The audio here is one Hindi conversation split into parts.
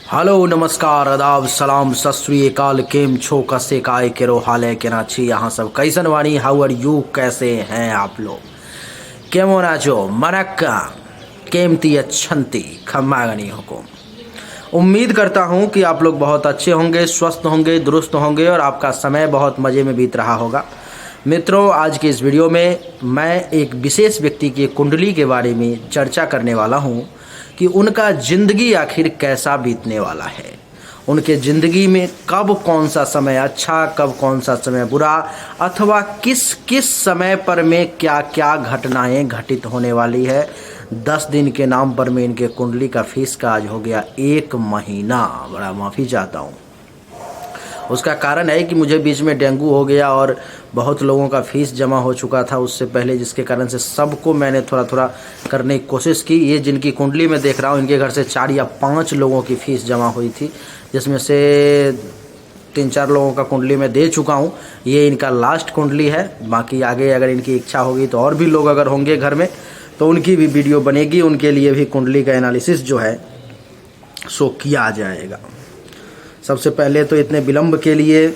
हेलो नमस्कार आदाब सलाम सत श्री अकाल केम छो कसे काय केरो हाले केना छी यहाँ सब कैसन वाणी हाउ आर यू कैसे हैं आप लोग केमो नाचो मनक्का केमती अच्छंती खम्मागनी हुकुम। उम्मीद करता हूँ कि आप लोग बहुत अच्छे होंगे, स्वस्थ होंगे, दुरुस्त होंगे और आपका समय बहुत मज़े में बीत रहा होगा। मित्रों, आज के इस वीडियो में मैं एक विशेष व्यक्ति की कुंडली के बारे में चर्चा करने वाला हूँ कि उनका ज़िंदगी आखिर कैसा बीतने वाला है, उनके ज़िंदगी में कब कौन सा समय अच्छा, कब कौन सा समय बुरा, अथवा किस किस समय पर में क्या क्या घटनाएं घटित होने वाली है। 10 दिन के नाम पर मैं इनके कुंडली का फीस का आज हो गया 1 महीना। बड़ा माफ़ी चाहता हूँ। उसका कारण है कि मुझे बीच में डेंगू हो गया और बहुत लोगों का फीस जमा हो चुका था उससे पहले, जिसके कारण से सबको मैंने थोड़ा थोड़ा करने की कोशिश की। ये जिनकी कुंडली में देख रहा हूँ, इनके घर से 4 या 5 लोगों की फ़ीस जमा हुई थी, जिसमें से 3-4 लोगों का कुंडली में दे चुका हूँ। ये इनका लास्ट कुंडली है। बाकी आगे अगर इनकी इच्छा होगी तो और भी लोग अगर होंगे घर में तो उनकी भी वीडियो बनेगी, उनके लिए भी कुंडली का एनालिसिस जो है सो किया जाएगा। सबसे पहले तो इतने विलम्ब के लिए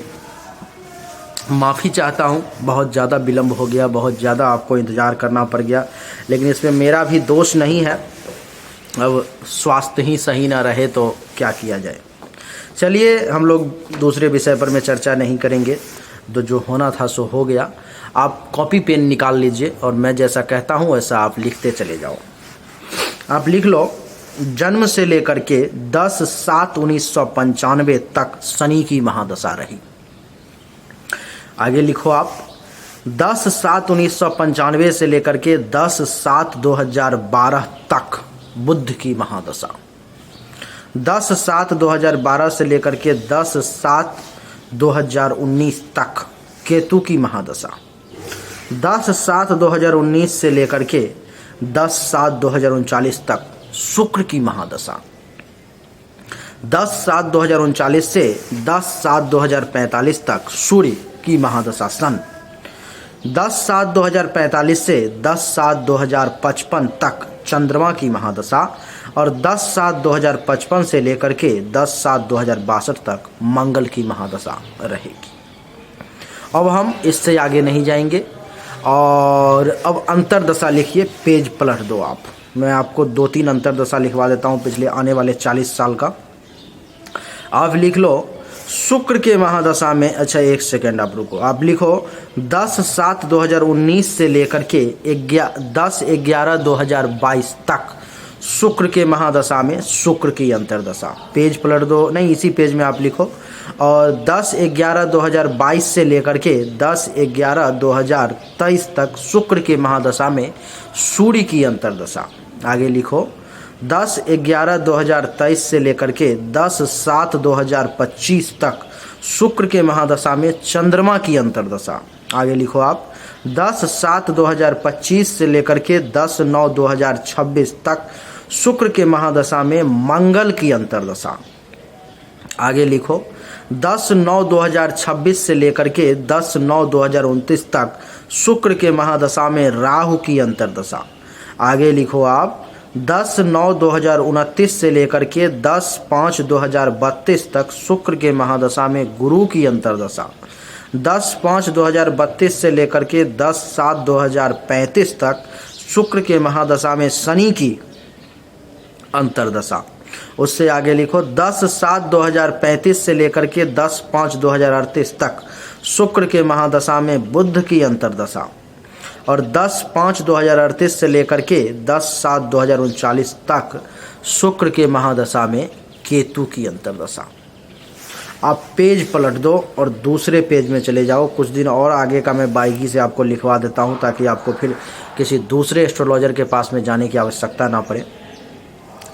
माफ़ी चाहता हूँ। बहुत ज़्यादा विलम्ब हो गया, बहुत ज़्यादा आपको इंतज़ार करना पड़ गया, लेकिन इसमें मेरा भी दोष नहीं है। अब स्वास्थ्य ही सही ना रहे तो क्या किया जाए। चलिए, हम लोग दूसरे विषय पर मैं चर्चा नहीं करेंगे। तो जो होना था सो हो गया। आप कॉपी पेन निकाल लीजिए और मैं जैसा कहता हूँ वैसा आप लिखते चले जाओ। आप लिख लो, जन्म से लेकर के 10/7/1995 तक शनि की महादशा रही। आगे लिखो आप, 10/7/1995 से लेकर के 10/7/2012 तक बुध की महादशा। 10/7/2012 से लेकर के 10/7/2019 तक केतु की महादशा। 10/7/2019 से लेकर के 10/7/2039 तक शुक्र की महादशा। 10/7/2039 से 10/7/2045 तक सूर्य की महादशा सन। 10/7/2045 से 10/7/2055 तक चंद्रमा की महादशा और 10/7/2055 से लेकर के 10/7/2062 तक मंगल की महादशा रहेगी। अब हम इससे आगे नहीं जाएंगे और अब अंतरदशा लिखिए, पेज पलट दो आप। मैं आपको 2-3 अंतरदशा लिखवा देता हूँ पिछले आने वाले 40 साल का। आप लिख लो शुक्र के महादशा में, अच्छा 1 सेकेंड आप रुको, आप लिखो 10/7/2019 से लेकर के 10/11/2022 तक शुक्र के महादशा में शुक्र की अंतरदशा। पेज पलट दो, नहीं इसी पेज में आप लिखो। और 10/11/2022 से लेकर के 10/11/2023 तक शुक्र के महादशा में सूर्य की अंतरदशा। आगे लिखो, 10/11/2023 से लेकर के 10/7/2025 तक शुक्र के महादशा में चंद्रमा की अंतरदशा। आगे लिखो आप, 10/7/2025 से लेकर के 10/9/2026 तक शुक्र के महादशा में मंगल की अंतरदशा। आगे लिखो, 10/9/2026 से लेकर के 10/9/2029 तक शुक्र के महादशा में राहु की अंतरदशा। आगे लिखो आप, 10/9/2029 से लेकर के 10/5/2032 तक शुक्र के महादशा में गुरु की अंतरदशा। 10/5/2032 से लेकर के 10/7/2035 तक शुक्र के महादशा में शनि की अंतरदशा। उससे आगे लिखो, 10/7/2035 से लेकर के 10/5/2038 तक शुक्र के महादशा में बुध की अंतरदशा और 10/5/2038 से लेकर के 10/7/2039 तक शुक्र के महादशा में केतु की अंतरदशा। आप पेज पलट दो और दूसरे पेज में चले जाओ। कुछ दिन और आगे का मैं बारीकी से आपको लिखवा देता हूं ताकि आपको फिर किसी दूसरे एस्ट्रोलॉजर के पास में जाने की आवश्यकता ना पड़े।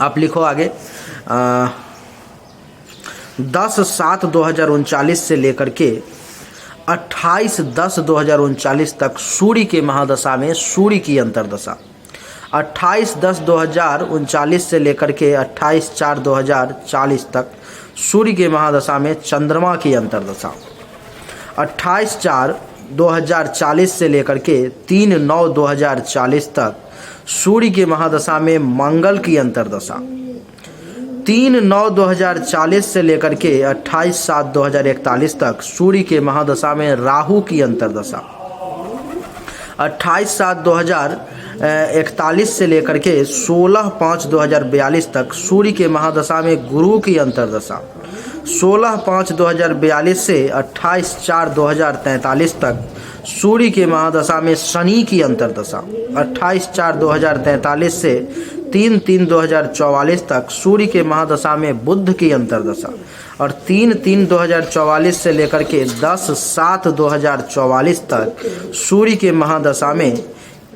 आप लिखो आगे, 10/7/2039 से लेकर के 28/10/2039 तक सूर्य के महादशा में सूर्य की अंतरदशा। 28/10/2039 से लेकर के 28/4/2040 तक सूर्य के महादशा में चंद्रमा की अंतरदशा। 28/4/2040 से लेकर के 3/9/2040 तक सूर्य के महादशा में मंगल की अंतरदशा। 3/9/2040 से लेकर के 28/7/2041 तक सूर्य के महादशा में राहु की अंतर्दशा, 28/7/2041 से लेकर के 16/5/2042 तक सूर्य के महादशा में गुरु की अंतर्दशा, 16/5/2042 से 28/4/2043 तक सूर्य के महादशा में शनि की अंतर्दशा, 28/4/2043 से 3/3/2044 तक सूर्य के महादशा में बुध की अंतर्दशा, और 3/3/2044 से लेकर के 10/7/2044 तक सूर्य के महादशा में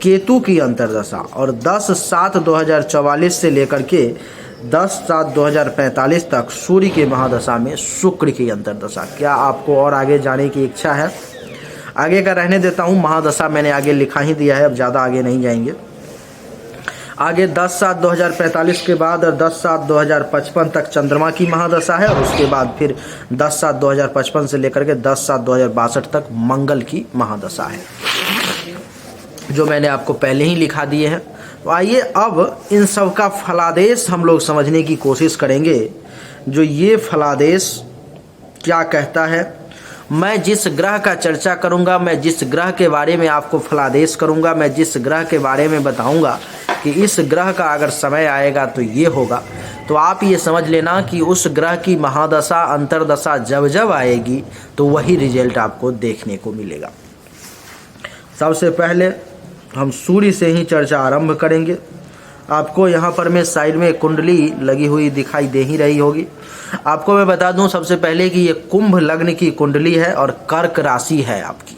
केतु की अंतर्दशा, और 10/7/2044 से लेकर के 10/7/2045 तक सूर्य के महादशा में शुक्र की अंतर्दशा। क्या आपको और आगे जाने की इच्छा है? आगे का रहने देता हूँ, महादशा मैंने आगे लिखा ही दिया है, अब ज़्यादा आगे नहीं जाएंगे। आगे 10/7/2045 के बाद और 10/7/2055 तक चंद्रमा की महादशा है, और उसके बाद फिर 10/7/2055 से लेकर के 10/7/2062 तक मंगल की महादशा है, जो मैंने आपको पहले ही लिखा दिए हैं। तो आइए अब इन सब का फलादेश हम लोग समझने की कोशिश करेंगे। जो ये फलादेश क्या कहता है, मैं जिस ग्रह का चर्चा करूंगा, मैं जिस ग्रह के बारे में आपको फलादेश करूंगा, मैं जिस ग्रह के बारे में बताऊंगा कि इस ग्रह का अगर समय आएगा तो ये होगा, तो आप ये समझ लेना कि उस ग्रह की महादशा अंतर्दशा जब जब आएगी तो वही रिजल्ट आपको देखने को मिलेगा। सबसे पहले हम सूर्य से ही चर्चा आरंभ करेंगे। आपको यहाँ पर मैं साइड में कुंडली लगी हुई दिखाई दे ही रही होगी। आपको मैं बता दूं सबसे पहले कि ये कुंभ लग्न की कुंडली है और कर्क राशि है आपकी।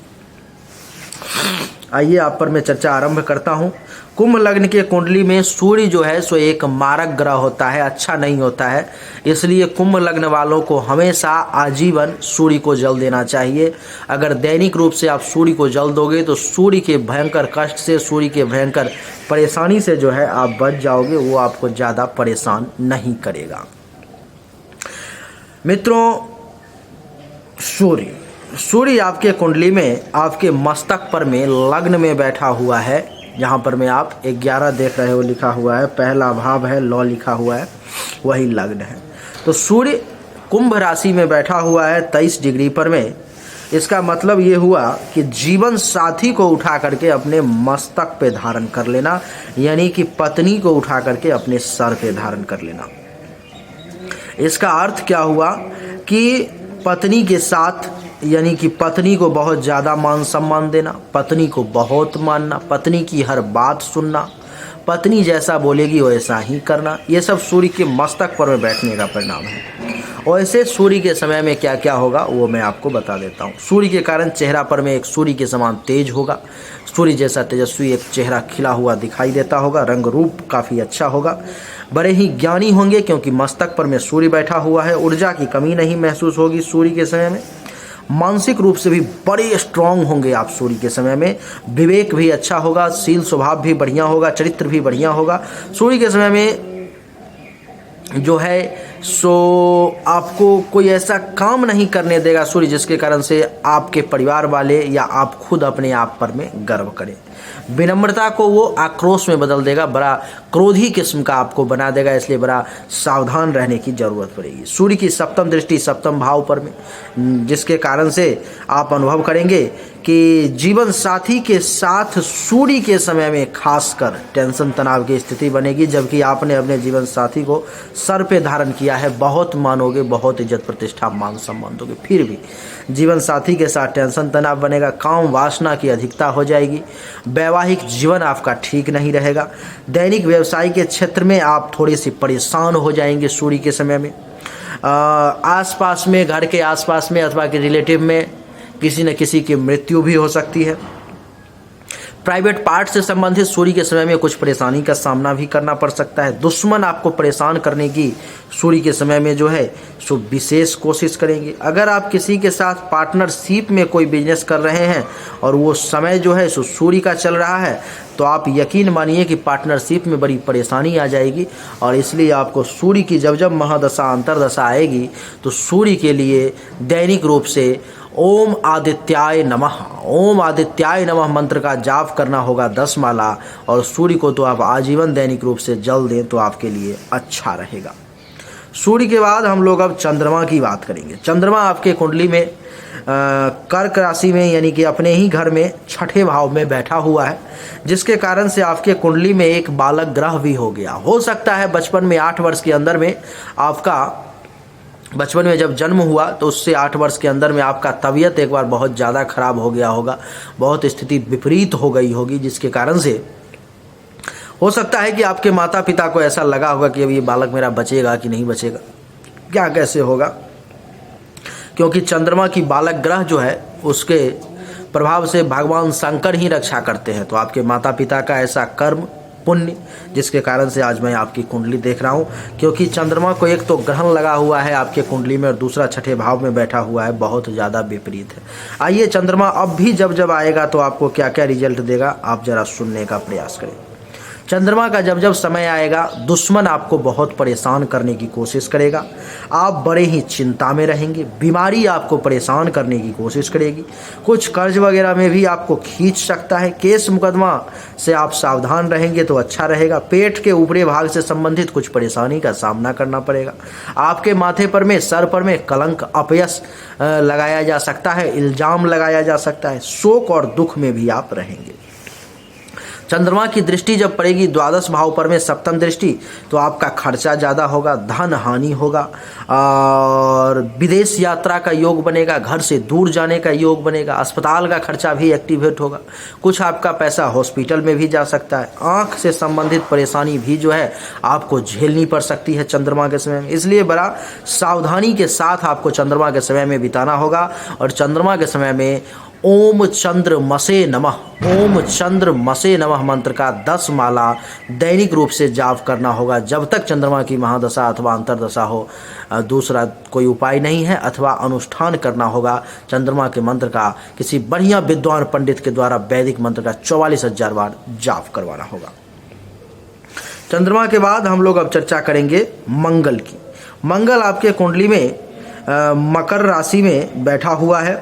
आइए आप पर मैं चर्चा आरंभ करता हूं। कुंभ लग्न के कुंडली में सूर्य जो है सो एक मारक ग्रह होता है, अच्छा नहीं होता है। इसलिए कुंभ लग्न वालों को हमेशा आजीवन सूर्य को जल देना चाहिए। अगर दैनिक रूप से आप सूर्य को जल दोगे तो सूर्य के भयंकर कष्ट से, सूर्य के भयंकर परेशानी से जो है आप बच जाओगे, वो आपको ज़्यादा परेशान नहीं करेगा। मित्रों, सूर्य आपके कुंडली में आपके मस्तक पर में लग्न में बैठा हुआ है। यहाँ पर में आप 11 देख रहे हो लिखा हुआ है, पहला भाव है, लौ लिखा हुआ है, वही लग्न है। तो सूर्य कुंभ राशि में बैठा हुआ है 23 डिग्री पर में। इसका मतलब ये हुआ कि जीवन साथी को उठा करके अपने मस्तक पे धारण कर लेना, यानी कि पत्नी को उठा करके अपने सर पे धारण कर लेना। इसका अर्थ क्या हुआ कि पत्नी के साथ, यानी कि पत्नी को बहुत ज़्यादा मान सम्मान देना, पत्नी को बहुत मानना, पत्नी की हर बात सुनना, पत्नी जैसा बोलेगी वैसा ही करना, ये सब सूर्य के मस्तक पर में बैठने का परिणाम है। और ऐसे सूर्य के समय में क्या क्या होगा वो मैं आपको बता देता हूँ। सूर्य के कारण चेहरा पर में एक सूर्य के समान तेज होगा, सूर्य जैसा तेजस्वी एक चेहरा खिला हुआ दिखाई देता होगा, रंग रूप काफ़ी अच्छा होगा, बड़े ही ज्ञानी होंगे क्योंकि मस्तक पर में सूर्य बैठा हुआ है। ऊर्जा की कमी नहीं महसूस होगी सूर्य के समय में। मानसिक रूप से भी बड़े स्ट्रांग होंगे आप सूर्य के समय में। विवेक भी अच्छा होगा, शील स्वभाव भी बढ़िया होगा, चरित्र भी बढ़िया होगा। सूर्य के समय में जो है सो आपको कोई ऐसा काम नहीं करने देगा सूर्य जिसके कारण से आपके परिवार वाले या आप खुद अपने आप पर में गर्व करें। विनम्रता को वो आक्रोश में बदल देगा, बड़ा क्रोधी किस्म का आपको बना देगा, इसलिए बड़ा सावधान रहने की जरूरत पड़ेगी। सूर्य की सप्तम दृष्टि सप्तम भाव पर में, जिसके कारण से आप अनुभव करेंगे कि जीवन साथी के साथ सूर्य के समय में खासकर टेंशन तनाव की स्थिति बनेगी, जबकि आपने अपने जीवन साथी को सर पे धारण किया है। बहुत मानोगे, बहुत इज्जत प्रतिष्ठा मान सम्मान दोगे, फिर भी जीवन साथी के साथ टेंशन तनाव बनेगा, काम वासना की अधिकता हो जाएगी, वैवाहिक जीवन आपका ठीक नहीं रहेगा। दैनिक व्यवसाय के क्षेत्र में आप थोड़ी सी परेशान हो जाएंगे सूर्य के समय में। आसपास में, घर के आसपास में अथवा के रिलेटिव में किसी न किसी की मृत्यु भी हो सकती है। प्राइवेट पार्ट से संबंधित सूर्य के समय में कुछ परेशानी का सामना भी करना पड़ सकता है। दुश्मन आपको परेशान करने की सूर्य के समय में जो है सो विशेष कोशिश करेंगे। अगर आप किसी के साथ पार्टनरशिप में कोई बिजनेस कर रहे हैं और वो समय जो है सो सूर्य का चल रहा है, तो आप यकीन मानिए कि पार्टनरशिप में बड़ी परेशानी आ जाएगी। और इसलिए आपको सूर्य की जब जब महादशा अंतर्दशा आएगी तो सूर्य के लिए दैनिक रूप से ओम आदित्याय नमः, ओम आदित्याय नमः मंत्र का जाप करना होगा 10 माला। और सूर्य को तो आप आजीवन दैनिक रूप से जल दें तो आपके लिए अच्छा रहेगा। सूर्य के बाद हम लोग अब चंद्रमा की बात करेंगे। चंद्रमा आपके कुंडली में कर्क राशि में यानी कि अपने ही घर में छठे भाव में बैठा हुआ है, जिसके कारण से आपके कुंडली में एक बालक ग्रह भी हो गया। हो सकता है बचपन में 8 वर्ष के अंदर में आपका, बचपन में जब जन्म हुआ तो उससे 8 वर्ष के अंदर में आपका तबीयत एक बार बहुत ज़्यादा खराब हो गया होगा, बहुत स्थिति विपरीत हो गई होगी, जिसके कारण से हो सकता है कि आपके माता पिता को ऐसा लगा होगा कि अब ये बालक मेरा बचेगा कि नहीं बचेगा, क्या कैसे होगा, क्योंकि चंद्रमा की बालक ग्रह जो है उसके प्रभाव से भगवान शंकर ही रक्षा करते हैं। तो आपके माता पिता का ऐसा कर्म पुण्य, जिसके कारण से आज मैं आपकी कुंडली देख रहा हूँ, क्योंकि चंद्रमा को एक तो ग्रहण लगा हुआ है आपके कुंडली में और दूसरा छठे भाव में बैठा हुआ है, बहुत ज़्यादा विपरीत है। आइए चंद्रमा अब भी जब आएगा तो आपको क्या क्या रिजल्ट देगा, आप जरा सुनने का प्रयास करें। चंद्रमा का जब समय आएगा, दुश्मन आपको बहुत परेशान करने की कोशिश करेगा, आप बड़े ही चिंता में रहेंगे, बीमारी आपको परेशान करने की कोशिश करेगी, कुछ कर्ज वगैरह में भी आपको खींच सकता है, केस मुकदमा से आप सावधान रहेंगे तो अच्छा रहेगा। पेट के ऊपरी भाग से संबंधित कुछ परेशानी का सामना करना पड़ेगा। आपके माथे पर में, सर पर में कलंक, अपयश लगाया जा सकता है, इल्जाम लगाया जा सकता है, शोक और दुख में भी आप रहेंगे। चंद्रमा की दृष्टि जब पड़ेगी द्वादश भाव पर में, सप्तम दृष्टि, तो आपका खर्चा ज़्यादा होगा, धन हानि होगा और विदेश यात्रा का योग बनेगा, घर से दूर जाने का योग बनेगा, अस्पताल का खर्चा भी एक्टिवेट होगा, कुछ आपका पैसा हॉस्पिटल में भी जा सकता है, आँख से संबंधित परेशानी भी जो है आपको झेलनी पड़ सकती है चंद्रमा के समय में। इसलिए बड़ा सावधानी के साथ आपको चंद्रमा के समय में बिताना होगा। और चंद्रमा के समय में ओम चंद्रमसे नमः, ओम चंद्रमसे नमः मंत्र का 10 माला दैनिक रूप से जाप करना होगा जब तक चंद्रमा की महादशा अथवा अंतरदशा हो। दूसरा कोई उपाय नहीं है, अथवा अनुष्ठान करना होगा चंद्रमा के मंत्र का किसी बढ़िया विद्वान पंडित के द्वारा वैदिक मंत्र का 44,000 बार जाप करवाना होगा। चंद्रमा के बाद हम लोग अब चर्चा करेंगे मंगल की। मंगल आपके कुंडली में मकर राशि में बैठा हुआ है,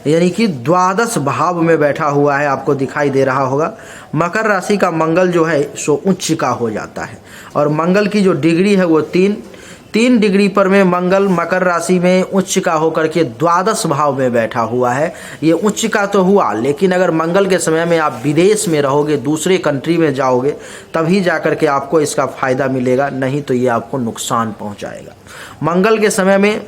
यानी कि द्वादश भाव में बैठा हुआ है, आपको दिखाई दे रहा होगा। मकर राशि का मंगल जो है सो उच्च का हो जाता है और मंगल की जो डिग्री है वो 3 डिग्री पर में मंगल मकर राशि में उच्च का होकर के द्वादश भाव में बैठा हुआ है। ये उच्च का तो हुआ, लेकिन अगर मंगल के समय में आप विदेश में रहोगे, दूसरे कंट्री में जाओगे, तभी जाकर के आपको इसका फायदा मिलेगा, नहीं तो ये आपको नुकसान पहुंचाएगा। मंगल के समय में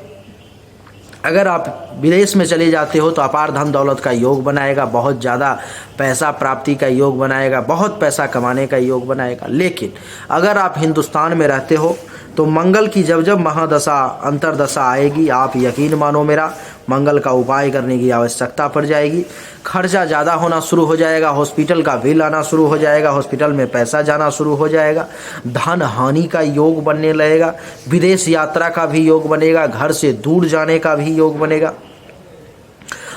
अगर आप विदेश में चले जाते हो तो अपार धन दौलत का योग बनाएगा, बहुत ज़्यादा पैसा प्राप्ति का योग बनाएगा, बहुत पैसा कमाने का योग बनाएगा। लेकिन अगर आप हिंदुस्तान में रहते हो तो मंगल की जब महादशा अंतरदशा आएगी, आप यकीन मानो मेरा, मंगल का उपाय करने की आवश्यकता पड़ जाएगी। खर्चा ज़्यादा होना शुरू हो जाएगा, हॉस्पिटल का बिल आना शुरू हो जाएगा, हॉस्पिटल में पैसा जाना शुरू हो जाएगा, धन हानि का योग बनने लगेगा, विदेश यात्रा का भी योग बनेगा, घर से दूर जाने का भी योग बनेगा,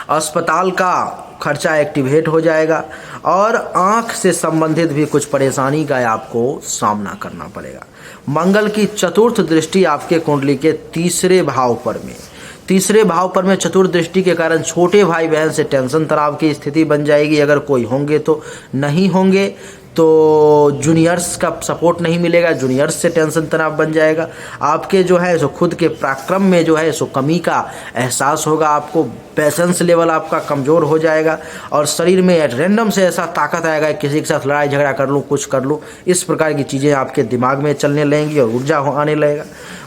अस्पताल का खर्चा एक्टिवेट हो जाएगा और आँख से संबंधित भी कुछ परेशानी का आपको सामना करना पड़ेगा। मंगल की चतुर्थ दृष्टि आपके कुंडली के तीसरे भाव पर में चतुर्थ दृष्टि के कारण छोटे भाई बहन से टेंशन तनाव की स्थिति बन जाएगी। अगर कोई होंगे तो नहीं होंगे तो जूनियर्स का सपोर्ट नहीं मिलेगा, जूनियर्स से टेंशन तनाव बन जाएगा। आपके जो है सो खुद के पराक्रम में जो है सो कमी का एहसास होगा, आपको पेशेंस लेवल आपका कमज़ोर हो जाएगा और शरीर में रैंडम से ऐसा ताकत आएगा किसी के साथ लड़ाई झगड़ा कर लूँ, कुछ कर लूँ, इस प्रकार की चीज़ें आपके दिमाग में चलने लगेंगी और ऊर्जा आने लगेगा।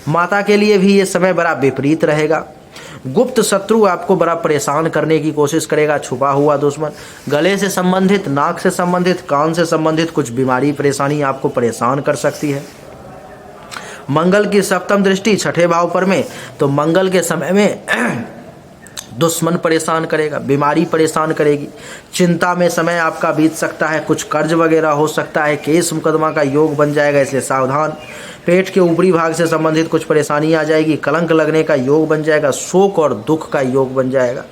माता के लिए भी ये समय बड़ा विपरीत रहेगा। गुप्त शत्रु आपको बड़ा परेशान करने की कोशिश करेगा, छुपा हुआ दुश्मन, गले से संबंधित, नाक से संबंधित, कान से संबंधित कुछ बीमारी परेशानी आपको परेशान कर सकती है। मंगल की सप्तम दृष्टि छठे भाव पर में, तो मंगल के समय में दुश्मन परेशान करेगा, बीमारी परेशान करेगी, चिंता में समय आपका बीत सकता है, कुछ कर्ज वगैरह हो सकता है, केस मुकदमा का योग बन जाएगा, इसलिए सावधान। पेट के ऊपरी भाग से संबंधित कुछ परेशानी आ जाएगी, कलंक लगने का योग बन जाएगा, शोक और दुख का योग बन जाएगा।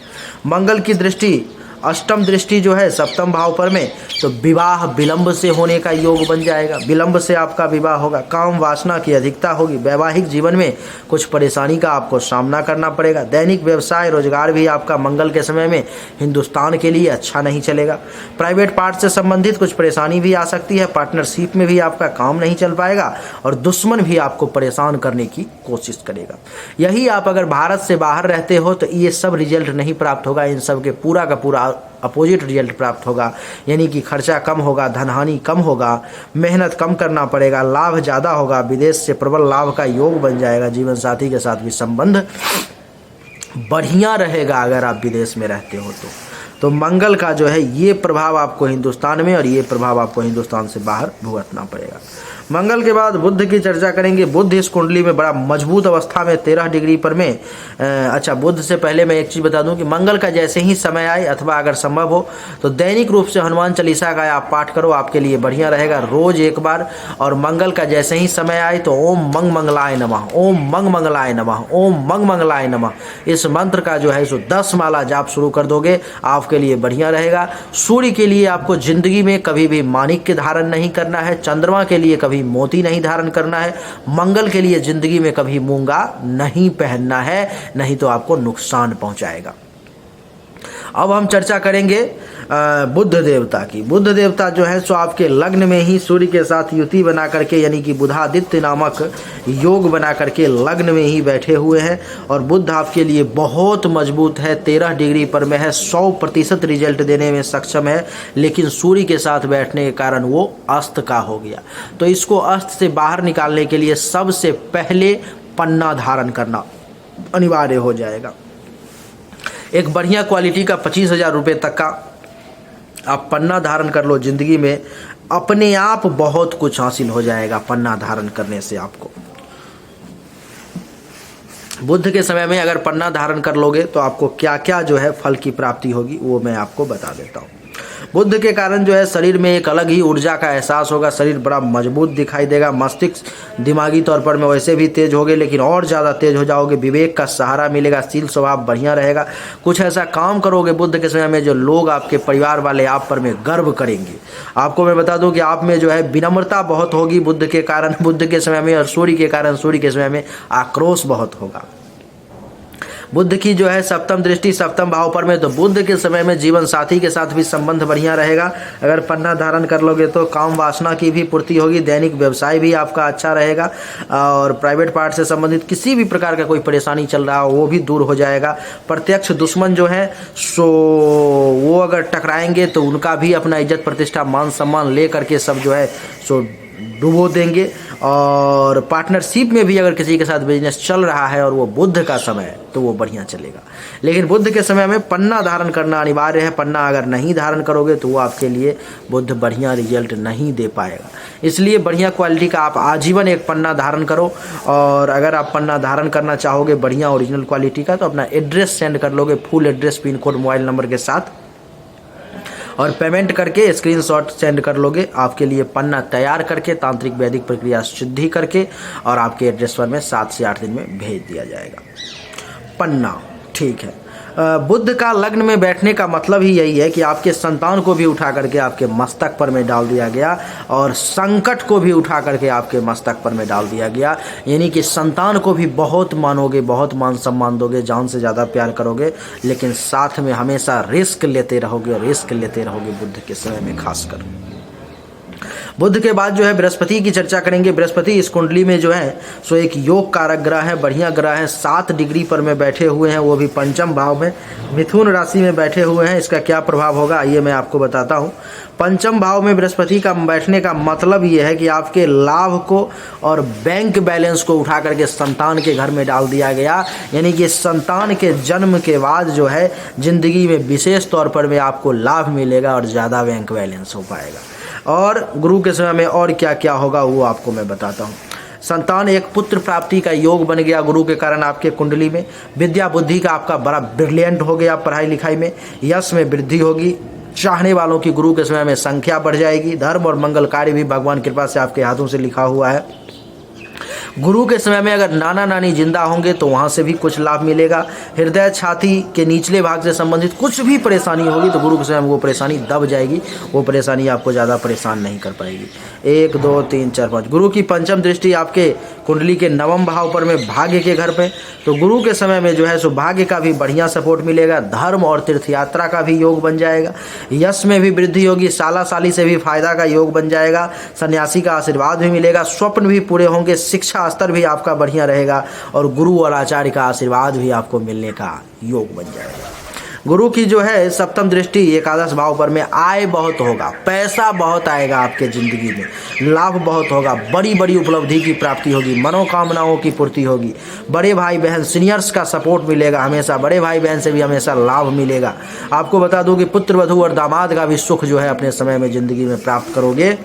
मंगल की दृष्टि अष्टम दृष्टि जो है सप्तम भाव पर में, तो विवाह विलंब से होने का योग बन जाएगा, विलंब से आपका विवाह होगा। काम वासना की अधिकता होगी, वैवाहिक जीवन में कुछ परेशानी का आपको सामना करना पड़ेगा। दैनिक व्यवसाय रोजगार भी आपका मंगल के समय में हिंदुस्तान के लिए अच्छा नहीं चलेगा। प्राइवेट पार्ट से संबंधित कुछ परेशानी भी आ सकती है, पार्टनरशिप में भी आपका काम नहीं चल पाएगा और दुश्मन भी आपको परेशान करने की कोशिश करेगा। यही आप अगर भारत से बाहर रहते हो तो ये सब रिजल्ट नहीं प्राप्त होगा, इन सब के पूरा का पूरा अपोजिट रिजल्ट प्राप्त होगा। यानी कि खर्चा कम होगा, धनहानि कम होगा, मेहनत कम करना पड़ेगा, लाभ ज़्यादा होगा, विदेश से प्रबल लाभ का योग बन जाएगा। जीवन साथी के साथ भी संबंध बढ़िया रहेगा अगर आप विदेश में रहते हो तो मंगल का जो है ये प्रभाव आपको हिंदुस्तान में और ये प्रभाव आपको हिंदुस्तान से बाहर भुगतना पड़ेगा। मंगल के बाद बुध की चर्चा करेंगे। बुध इस कुंडली में बड़ा मजबूत अवस्था में 13 डिग्री पर में अच्छा, बुध से पहले मैं एक चीज़ बता दूं कि मंगल का जैसे ही समय आए अथवा अगर संभव हो तो दैनिक रूप से हनुमान चालीसा का आप पाठ करो, आपके लिए बढ़िया रहेगा, रोज एक बार। और मंगल का जैसे ही समय आए तो ओम मंग मंगलाय नमः, ओम मंग मंगलाय नमः, ओम मंग मंगलाय नमः, इस मंत्र का जो है सो 10 माला जाप शुरू कर दोगे, आपके लिए बढ़िया रहेगा। सूर्य के लिए आपको जिंदगी में कभी भी माणिक्य धारण नहीं करना है, चंद्रमा के लिए कभी मोती नहीं धारण करना है, मंगल के लिए जिंदगी में कभी मूंगा नहीं पहनना है, नहीं तो आपको नुकसान पहुंचाएगा। अब हम चर्चा करेंगे बुध देवता की। बुध देवता जो है सो आपके लग्न में ही सूर्य के साथ युति बना करके यानी कि बुधादित्य नामक योग बना करके लग्न में ही बैठे हुए हैं और बुध आपके लिए बहुत मजबूत है, 13 डिग्री पर में है, 100% रिजल्ट देने में सक्षम है। लेकिन सूर्य के साथ बैठने के कारण वो अस्त का हो गया, तो इसको अस्त से बाहर निकालने के लिए सबसे पहले पन्ना धारण करना अनिवार्य हो जाएगा। एक बढ़िया क्वालिटी का 25,000 रुपये तक का आप पन्ना धारण कर लो, जिंदगी में अपने आप बहुत कुछ हासिल हो जाएगा पन्ना धारण करने से आपको। बुध के समय में अगर पन्ना धारण कर लोगे तो आपको क्या क्या जो है फल की प्राप्ति होगी वो मैं आपको बता देता हूँ। बुध के कारण जो है शरीर में एक अलग ही ऊर्जा का एहसास होगा, शरीर बड़ा मजबूत दिखाई देगा, मस्तिष्क दिमागी तौर पर में वैसे भी तेज होगे लेकिन और ज़्यादा तेज हो जाओगे, विवेक का सहारा मिलेगा, शील स्वभाव बढ़िया रहेगा। कुछ ऐसा काम करोगे बुध के समय में जो लोग आपके परिवार वाले आप पर में गर्व करेंगे। आपको मैं बता दूं कि आप में जो है विनम्रता बहुत होगी बुध के कारण, बुध के समय में, और सूर्य के कारण सूर्य के समय में आक्रोश बहुत होगा। बुध की जो है सप्तम दृष्टि सप्तम भाव पर में, तो बुध के समय में जीवन साथी के साथ भी संबंध बढ़िया रहेगा। अगर पन्ना धारण कर लोगे तो काम वासना की भी पूर्ति होगी, दैनिक व्यवसाय भी आपका अच्छा रहेगा और प्राइवेट पार्ट से संबंधित किसी भी प्रकार का कोई परेशानी चल रहा हो वो भी दूर हो जाएगा। प्रत्यक्ष दुश्मन जो है सो वो अगर टकराएंगे तो उनका भी अपना इज्जत प्रतिष्ठा मान सम्मान ले करके सब जो है सो डुबो देंगे। और पार्टनरशिप में भी अगर किसी के साथ बिजनेस चल रहा है और वो बुध का समय है तो वो बढ़िया चलेगा। लेकिन बुध के समय में पन्ना धारण करना अनिवार्य है, पन्ना अगर नहीं धारण करोगे तो वो आपके लिए बुध बढ़िया रिजल्ट नहीं दे पाएगा। इसलिए बढ़िया क्वालिटी का आप आजीवन एक पन्ना धारण करो। और अगर आप पन्ना धारण करना चाहोगे बढ़िया ओरिजिनल क्वालिटी का तो अपना एड्रेस सेंड कर लोगे, full address, pin code, mobile number के साथ, और पेमेंट करके स्क्रीनशॉट सेंड कर लोगे। आपके लिए पन्ना तैयार करके तांत्रिक वैदिक प्रक्रिया सिद्धि करके और आपके एड्रेस पर में 7 से 8 दिन में भेज दिया जाएगा पन्ना। ठीक है, बुध का लग्न में बैठने का मतलब ही यही है कि आपके संतान को भी उठा करके आपके मस्तक पर में डाल दिया गया और संकट को भी उठा करके आपके मस्तक पर में डाल दिया गया। यानी कि संतान को भी बहुत मानोगे, बहुत मान सम्मान दोगे, जान से ज़्यादा प्यार करोगे, लेकिन साथ में हमेशा रिस्क लेते रहोगे, रिस्क लेते रहोगे बुध के समय में खासकर। बुध के बाद जो है बृहस्पति की चर्चा करेंगे। बृहस्पति इस कुंडली में जो है सो एक योग कारक ग्रह है, बढ़िया ग्रह है, 7 डिग्री पर में बैठे हुए हैं, वो भी पंचम भाव में मिथुन राशि में बैठे हुए हैं। इसका क्या प्रभाव होगा आइए मैं आपको बताता हूँ। पंचम भाव में बृहस्पति का बैठने का मतलब ये है कि आपके लाभ को और बैंक बैलेंस को उठा करके संतान के घर में डाल दिया गया। यानी कि संतान के जन्म के बाद जो है जिंदगी में विशेष तौर पर में आपको लाभ मिलेगा और ज़्यादा बैंक बैलेंस हो पाएगा। और गुरु के समय में और क्या क्या होगा वो आपको मैं बताता हूँ। संतान एक पुत्र प्राप्ति का योग बन गया गुरु के कारण आपके कुंडली में। विद्या बुद्धि का आपका बड़ा ब्रिलियंट हो गया, पढ़ाई लिखाई में यश में वृद्धि होगी। चाहने वालों की गुरु के समय में संख्या बढ़ जाएगी। धर्म और मंगल कार्य भी भगवान कृपा से आपके हाथों से लिखा हुआ है। गुरु के समय में अगर नाना नानी जिंदा होंगे तो वहाँ से भी कुछ लाभ मिलेगा। हृदय छाती के निचले भाग से संबंधित कुछ भी परेशानी होगी तो गुरु के समय में वो परेशानी दब जाएगी, वो परेशानी आपको ज़्यादा परेशान नहीं कर पाएगी। 1 2 3 4 5 गुरु की पंचम दृष्टि आपके कुंडली के नवम भाव पर में भाग्य के घर पे, तो गुरु के समय में जो है सो भाग्य का भी बढ़िया सपोर्ट मिलेगा। धर्म और तीर्थ यात्रा का भी योग बन जाएगा। यश में भी वृद्धि होगी। साला साली से भी फायदा का योग बन जाएगा। सन्यासी का आशीर्वाद भी मिलेगा। स्वप्न भी पूरे होंगे। शिक्षा स्तर भी आपका बढ़िया रहेगा और गुरु और आचार्य का आशीर्वाद भी आपको मिलने का योग बन जाएगा। गुरु की जो है सप्तम दृष्टि एकादश भाव पर में आय बहुत होगा, पैसा बहुत आएगा आपके ज़िंदगी में, लाभ बहुत होगा, बड़ी बड़ी उपलब्धि की प्राप्ति होगी, मनोकामनाओं की पूर्ति होगी। बड़े भाई बहन सीनियर्स का सपोर्ट मिलेगा हमेशा, बड़े भाई बहन से भी हमेशा लाभ मिलेगा। आपको बता दूं कि पुत्र वधू और दामाद का भी सुख जो है अपने समय में ज़िंदगी में प्राप्त करोगे।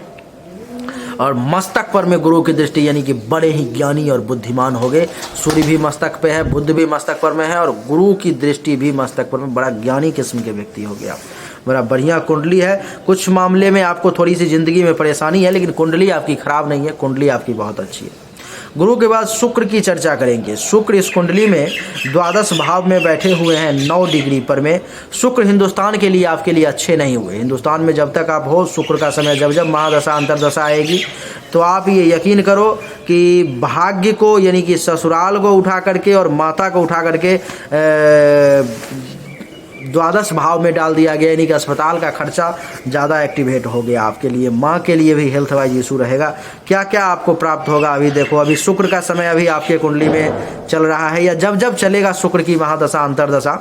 और मस्तक पर में गुरु की दृष्टि यानी कि बड़े ही ज्ञानी और बुद्धिमान हो गए। सूर्य भी मस्तक पे है, बुध भी मस्तक पर में है और गुरु की दृष्टि भी मस्तक पर में, बड़ा ज्ञानी किस्म के व्यक्ति हो गया। बड़ा बढ़िया कुंडली है। कुछ मामले में आपको थोड़ी सी जिंदगी में परेशानी है लेकिन कुंडली आपकी खराब नहीं है, कुंडली आपकी बहुत अच्छी है। गुरु के बाद शुक्र की चर्चा करेंगे। शुक्र इस कुंडली में द्वादश भाव में बैठे हुए हैं 9 डिग्री पर में। शुक्र हिंदुस्तान के लिए आपके लिए अच्छे नहीं हुए। हिंदुस्तान में जब तक आप हो, शुक्र का समय जब जब महादशा अंतरदशा आएगी तो आप ये यकीन करो कि भाग्य को यानी कि ससुराल को उठा करके और माता को उठा करके द्वादश भाव में डाल दिया गया, यानी कि अस्पताल का खर्चा ज़्यादा एक्टिवेट हो गया आपके लिए। माँ के लिए भी हेल्थ वाइज इशू रहेगा। क्या क्या आपको प्राप्त होगा अभी देखो। अभी शुक्र का समय अभी आपके कुंडली में चल रहा है या जब जब चलेगा शुक्र की महादशा अंतरदशा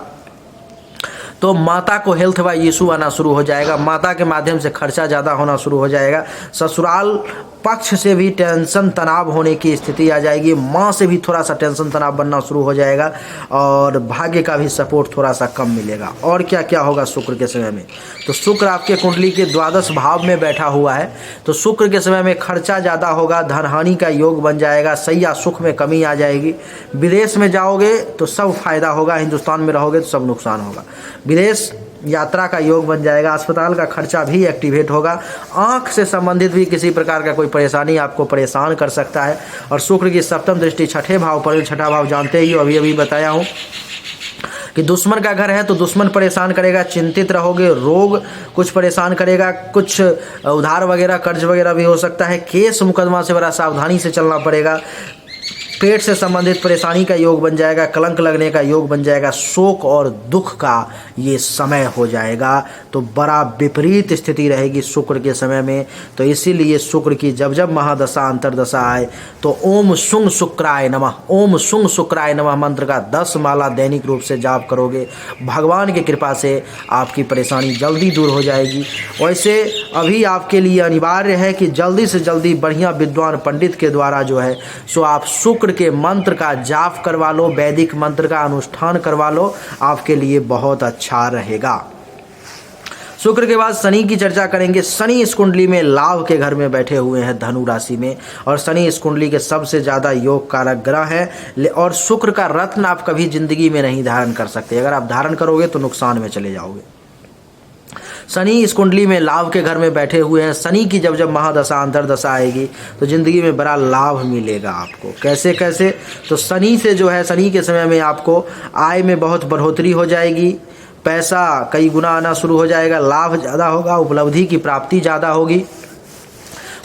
तो माता को हेल्थ वाइज इशू आना शुरू हो जाएगा। माता के माध्यम से खर्चा ज़्यादा होना शुरू हो जाएगा। ससुराल पक्ष से भी टेंशन तनाव होने की स्थिति आ जाएगी। माँ से भी थोड़ा सा टेंशन तनाव बनना शुरू हो जाएगा और भाग्य का भी सपोर्ट थोड़ा सा कम मिलेगा। और क्या क्या होगा शुक्र के समय में, तो शुक्र आपके कुंडली के द्वादश भाव में बैठा हुआ है तो शुक्र के समय में खर्चा ज़्यादा होगा, धनहानि का योग बन जाएगा, सैया सुख में कमी आ जाएगी। विदेश में जाओगे तो सब फायदा होगा, हिंदुस्तान में रहोगे तो सब नुकसान होगा। विदेश यात्रा का योग बन जाएगा। अस्पताल का खर्चा भी एक्टिवेट होगा। आँख से संबंधित भी किसी प्रकार का कोई परेशानी आपको परेशान कर सकता है। और शुक्र की सप्तम दृष्टि छठे भाव पर, छठा भाव जानते ही हो, अभी बताया हूँ कि दुश्मन का घर है तो दुश्मन परेशान करेगा, चिंतित रहोगे। रोग कुछ परेशान करेगा, कुछ उधार वगैरह कर्ज वगैरह भी हो सकता है। केस मुकदमा से बड़ा सावधानी से चलना पड़ेगा। पेट से संबंधित परेशानी का योग बन जाएगा, कलंक लगने का योग बन जाएगा। शोक और दुख का ये समय हो जाएगा तो बड़ा विपरीत स्थिति रहेगी शुक्र के समय में। तो इसीलिए शुक्र की जब जब महादशा अंतरदशा आए तो ओम शुंग शुक्राय नमः, ओम शुंग शुक्राय नमः मंत्र का 10 माला दैनिक रूप से जाप करोगे। भगवान की कृपा से आपकी परेशानी जल्दी दूर हो जाएगी। वैसे अभी आपके लिए अनिवार्य है कि जल्दी से जल्दी बढ़िया विद्वान पंडित के द्वारा जो है सो आप शुक्र के मंत्र का जाप करवा लो, वैदिक मंत्र का अनुष्ठान करवा लो, आपके लिए बहुत अच्छा रहेगा। शुक्र के बाद शनि की चर्चा करेंगे। शनि इस कुंडली में लाभ के घर में बैठे हुए हैं धनु राशि में और शनि इस कुंडली के सबसे ज़्यादा योग कारक ग्रह है। और शुक्र का रत्न आप कभी जिंदगी में नहीं धारण कर सकते। अगर आप धारण करोगे तो नुकसान में चले जाओगे। शनि इस कुंडली में लाभ के घर में बैठे हुए हैं। शनि की जब जब महादशा अंतरदशा आएगी तो ज़िंदगी में बड़ा लाभ मिलेगा आपको। कैसे कैसे, तो शनि से जो है शनि के समय में आपको आय में बहुत बढ़ोतरी हो जाएगी, पैसा कई गुना आना शुरू हो जाएगा, लाभ ज़्यादा होगा, उपलब्धि की प्राप्ति ज़्यादा होगी,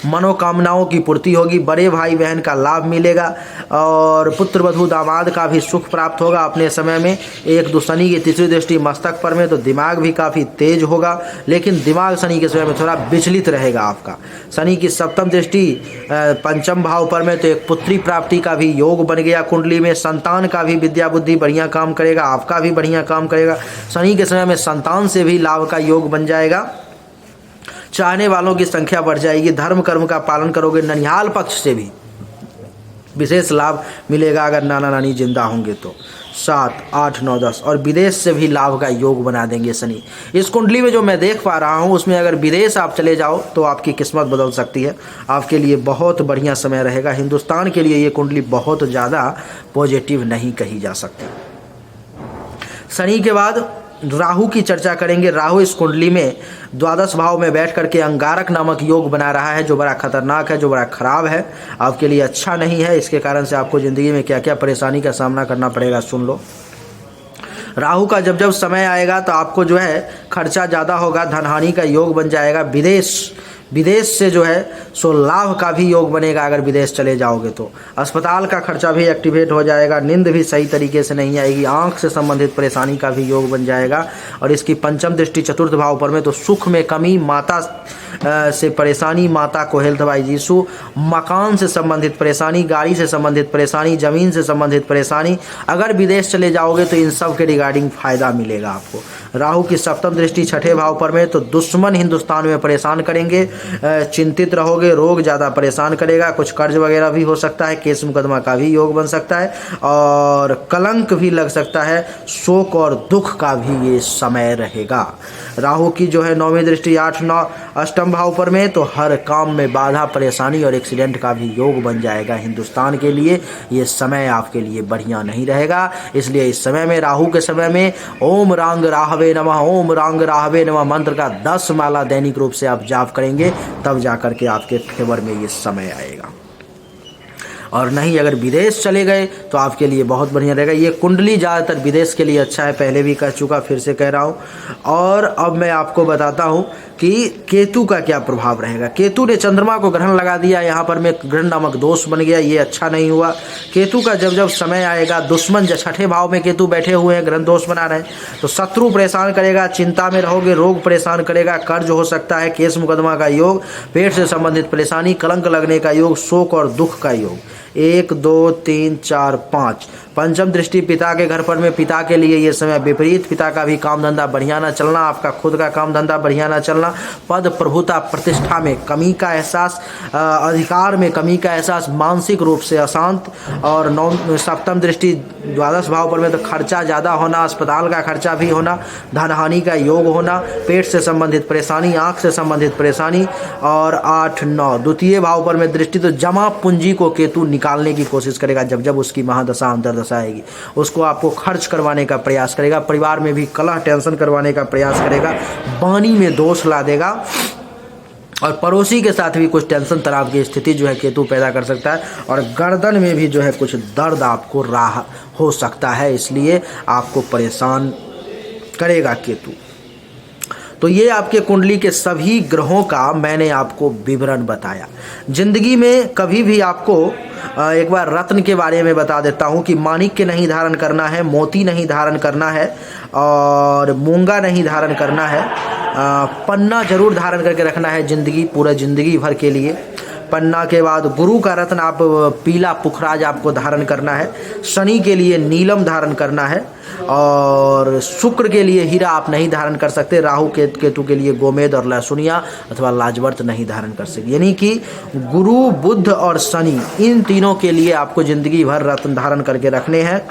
मनोकामनाओं की पूर्ति होगी, बड़े भाई बहन का लाभ मिलेगा और पुत्र वधू दामाद का भी सुख प्राप्त होगा अपने समय में। 1 2 शनि की तीसरी दृष्टि मस्तक पर में तो दिमाग भी काफ़ी तेज होगा, लेकिन दिमाग शनि के समय में थोड़ा विचलित रहेगा आपका। शनि की सप्तम दृष्टि पंचम भाव पर में तो एक पुत्री प्राप्ति का भी योग बन गया कुंडली में। संतान का भी विद्या बुद्धि बढ़िया काम करेगा, आपका भी बढ़िया काम करेगा। शनि के समय में संतान से भी लाभ का योग बन जाएगा। चाहने वालों की संख्या बढ़ जाएगी। धर्म कर्म का पालन करोगे। ननिहाल पक्ष से भी विशेष लाभ मिलेगा अगर नाना नानी जिंदा होंगे तो। 7 8 9 10 और विदेश से भी लाभ का योग बना देंगे शनि। इस कुंडली में जो मैं देख पा रहा हूँ उसमें अगर विदेश आप चले जाओ तो आपकी किस्मत बदल सकती है। आपके लिए बहुत बढ़िया समय रहेगा। हिंदुस्तान के लिए ये कुंडली बहुत ज़्यादा पॉजिटिव नहीं कही जा सकती। शनि के बाद राहु की चर्चा करेंगे। राहु इस कुंडली में द्वादश भाव में बैठ करके अंगारक नामक योग बना रहा है, जो बड़ा खतरनाक है, जो बड़ा खराब है, आपके लिए अच्छा नहीं है। इसके कारण से आपको ज़िंदगी में क्या क्या परेशानी का सामना करना पड़ेगा, सुन लो। राहु का जब जब समय आएगा तो आपको जो है खर्चा ज़्यादा होगा, धनहानि का योग बन जाएगा। विदेश से जो है सो लाभ का भी योग बनेगा अगर विदेश चले जाओगे तो। अस्पताल का खर्चा भी एक्टिवेट हो जाएगा, नींद भी सही तरीके से नहीं आएगी, आंख से संबंधित परेशानी का भी योग बन जाएगा। और इसकी पंचम दृष्टि चतुर्थ भाव पर में तो सुख में कमी, माता से परेशानी, माता को हेल्थ वाइज इशू, मकान से संबंधित परेशानी, गाड़ी से संबंधित परेशानी, ज़मीन से संबंधित परेशानी। अगर विदेश चले जाओगे तो इन सब के रिगार्डिंग फ़ायदा मिलेगा आपको। राहु की सप्तम दृष्टि छठे भाव पर में तो दुश्मन हिंदुस्तान में परेशान करेंगे, चिंतित रहोगे, रोग ज़्यादा परेशान करेगा, कुछ कर्ज वगैरह भी हो सकता है, केस मुकदमा का भी योग बन सकता है और कलंक भी लग सकता है, शोक और दुख का भी ये समय रहेगा। राहु की जो है नौवीं दृष्टि 8, 9, अष्टम भाव पर में तो हर काम में बाधा, परेशानी और एक्सीडेंट का भी योग बन जाएगा। हिंदुस्तान के लिए ये समय आपके लिए बढ़िया नहीं रहेगा। इसलिए इस समय में, राहु के समय में, ओम रांग राहवे नमः, ओम रांग राहवे नमः मंत्र का 10 माला दैनिक रूप से आप जाप करेंगे, तब जाकर के आपके फेवर में ये समय आएगा। और नहीं अगर विदेश चले गए तो आपके लिए बहुत बढ़िया रहेगा। ये कुंडली ज़्यादातर विदेश के लिए अच्छा है, पहले भी कह चुका, फिर से कह रहा हूँ। और अब मैं आपको बताता हूँ कि केतु का क्या प्रभाव रहेगा। केतु ने चंद्रमा को ग्रहण लगा दिया, यहाँ पर में ग्रहण नामक दोष बन गया, ये अच्छा नहीं हुआ। केतु का जब जब समय आएगा, दुश्मन छठे भाव में केतु बैठे हुए हैं, ग्रहण दोष बना रहे हैं, तो शत्रु परेशान करेगा, चिंता में रहोगे, रोग परेशान करेगा, कर्ज हो सकता है, केस मुकदमा का योग, पेट से संबंधित परेशानी, कलंक लगने का योग, शोक और दुख का योग। 1, 2, 3, 4, 5 पंचम दृष्टि पिता के घर पर में, पिता के लिए ये समय विपरीत, पिता का भी काम धंधा बढ़िया ना चलना, आपका खुद का काम धंधा बढ़िया ना चलना, पद प्रभुता प्रतिष्ठा में कमी का एहसास, अधिकार में कमी का एहसास, मानसिक रूप से अशांत। और सप्तम दृष्टि द्वादश भाव पर में तो खर्चा ज़्यादा होना, अस्पताल का खर्चा भी होना, धनहानि का योग होना, पेट से संबंधित परेशानी, आँख से संबंधित परेशानी। और 8, 9 द्वितीय भाव पर में दृष्टि तो जमा पूंजी को केतु निकालने की कोशिश करेगा। जब जब उसकी महादशा अंतर्दशा आएगी, उसको आपको खर्च करवाने का प्रयास करेगा, परिवार में भी कलह टेंशन करवाने का प्रयास करेगा, वाणी में दोष ला देगा और पड़ोसी के साथ भी कुछ टेंशन तनाव की स्थिति जो है केतु पैदा कर सकता है। और गर्दन में भी जो है कुछ दर्द आपको राह हो सकता है, इसलिए आपको परेशान करेगा केतु। तो ये आपके कुंडली के सभी ग्रहों का मैंने आपको विवरण बताया। जिंदगी में कभी भी आपको एक बार रत्न के बारे में बता देता हूँ कि माणिक्य नहीं धारण करना है, मोती नहीं धारण करना है और मूंगा नहीं धारण करना है, पन्ना जरूर धारण करके रखना है जिंदगी, पूरा जिंदगी भर के लिए। पन्ना के बाद गुरु का रत्न आप पीला पुखराज आपको धारण करना है, शनि के लिए नीलम धारण करना है और शुक्र के लिए हीरा आप नहीं धारण कर सकते, राहु केतु के लिए गोमेद और लहसुनिया अथवा लाजवर्त नहीं धारण कर सकते। यानी कि गुरु, बुध और शनि, इन तीनों के लिए आपको जिंदगी भर रत्न धारण करके रखने हैं,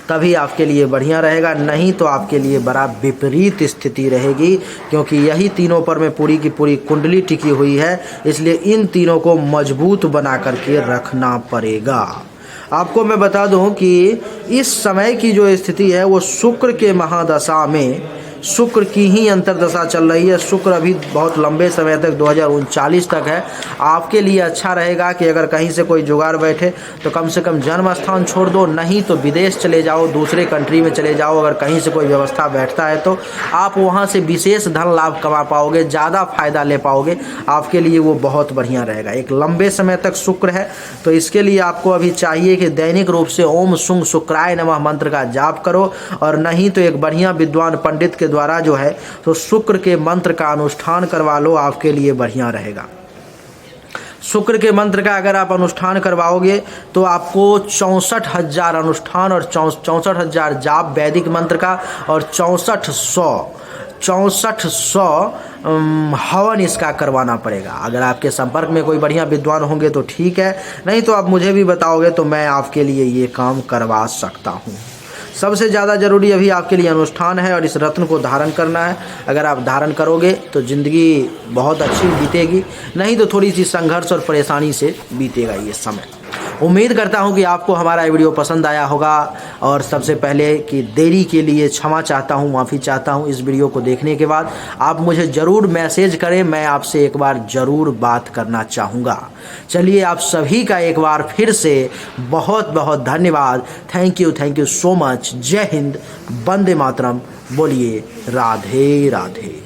तभी आपके लिए बढ़िया रहेगा। नहीं तो आपके लिए बड़ा विपरीत स्थिति रहेगी, क्योंकि यही तीनों पर में पूरी की पूरी कुंडली टिकी हुई है। इसलिए इन तीनों को मजबूत बना करके रखना पड़ेगा। आपको मैं बता दूं कि इस समय की जो स्थिति है वो शुक्र के महादशा में शुक्र की ही अंतर्दशा चल रही है। शुक्र अभी बहुत लंबे समय तक 2039 तक है। आपके लिए अच्छा रहेगा कि अगर कहीं से कोई जुगाड़ बैठे तो कम से कम जन्म स्थान छोड़ दो, नहीं तो विदेश चले जाओ, दूसरे कंट्री में चले जाओ। अगर कहीं से कोई व्यवस्था बैठता है तो आप वहाँ से विशेष धन लाभ कमा पाओगे, ज़्यादा फायदा ले पाओगे, आपके लिए वो बहुत बढ़िया रहेगा। एक लंबे समय तक शुक्र है, तो इसके लिए आपको अभी चाहिए कि दैनिक रूप से ओम शुंग शुक्राय नमः मंत्र का जाप करो, और नहीं तो एक बढ़िया विद्वान पंडित के द्वारा जो है तो शुक्र के मंत्र का अनुष्ठान करवा लो, आपके लिए बढ़िया रहेगा। शुक्र के मंत्र का अगर आप अनुष्ठान करवाओगे तो आपको 64,000 अनुष्ठान और 64,000 जाप वैदिक मंत्र का और 6400 हवन इसका करवाना पड़ेगा। अगर आपके संपर्क में कोई बढ़िया विद्वान होंगे तो ठीक है, नहीं तो आप मुझे भी बताओगे तो मैं आपके लिए ये काम करवा सकता हूँ। सबसे ज़्यादा ज़रूरी अभी आपके लिए अनुष्ठान है और इस रत्न को धारण करना है। अगर आप धारण करोगे तो ज़िंदगी बहुत अच्छी बीतेगी, नहीं तो थोड़ी सी संघर्ष और परेशानी से बीतेगा ये समय। उम्मीद करता हूं कि आपको हमारा ये वीडियो पसंद आया होगा और सबसे पहले कि देरी के लिए क्षमा चाहता हूं, माफ़ी चाहता हूं। इस वीडियो को देखने के बाद आप मुझे ज़रूर मैसेज करें, मैं आपसे एक बार ज़रूर बात करना चाहूँगा। चलिए आप सभी का एक बार फिर से बहुत बहुत धन्यवाद। Thank you so much. जय हिंद, वंदे मातरम। बोलिए राधे राधे।